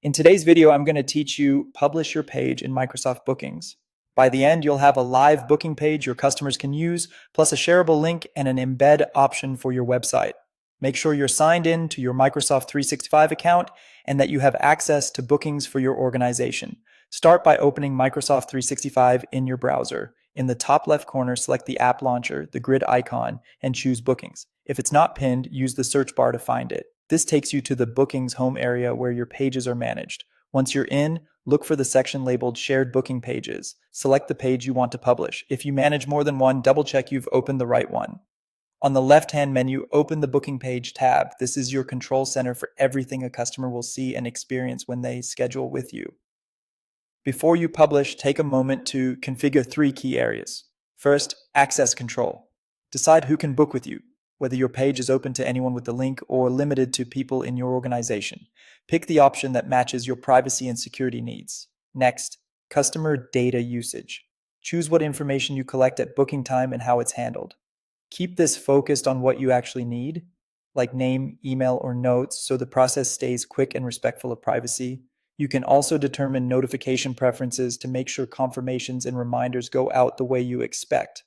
In today's video, I'm going to teach you publish your page in Microsoft Bookings. By the end, you'll have a live booking page your customers can use, plus a shareable link and an embed option for your website. Make sure you're signed in to your Microsoft 365 account and that you have access to bookings for your organization. Start by opening Microsoft 365 in your browser. In the top left corner, select the app launcher, the grid icon, and choose Bookings. If it's not pinned, use the search bar to find it. This takes you to the Bookings home area where your pages are managed. Once you're in, look for the section labeled Shared Booking Pages. Select the page you want to publish. If you manage more than one, double check you've opened the right one. On the left-hand menu, open the Booking Page tab. This is your control center for everything a customer will see and experience when they schedule with you. Before you publish, take a moment to configure 3 key areas. First, access control. Decide who can book with you, whether your page is open to anyone with the link or limited to people in your organization. Pick the option that matches your privacy and security needs. Next, customer data usage. Choose what information you collect at booking time and how it's handled. Keep this focused on what you actually need, like name, email, or notes, so the process stays quick and respectful of privacy. You can also determine notification preferences to make sure confirmations and reminders go out the way you expect.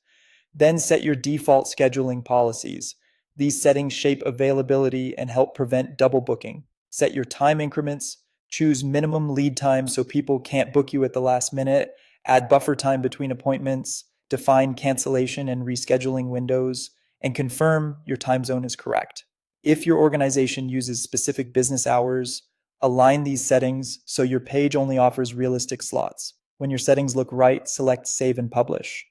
Then set your default scheduling policies. These settings shape availability and help prevent double booking. Set your time increments, choose minimum lead time so people can't book you at the last minute, add buffer time between appointments, define cancellation and rescheduling windows, and confirm your time zone is correct. If your organization uses specific business hours, align these settings so your page only offers realistic slots. When your settings look right, select Save and Publish.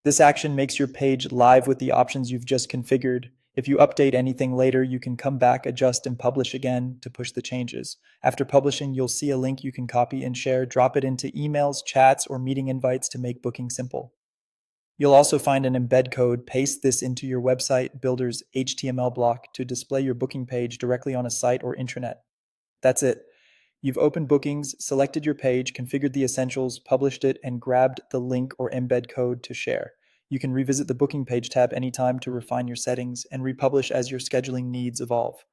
This action makes your page live with the options you've just configured. If you update anything later, you can come back, adjust, and publish again to push the changes. After publishing, you'll see a link you can copy and share. Drop it into emails, chats, or meeting invites to make booking simple. You'll also find an embed code. Paste this into your website builder's HTML block to display your booking page directly on a site or intranet. That's it. You've opened Bookings, selected your page, configured the essentials, published it, and grabbed the link or embed code to share. You can revisit the Booking Page tab anytime to refine your settings and republish as your scheduling needs evolve.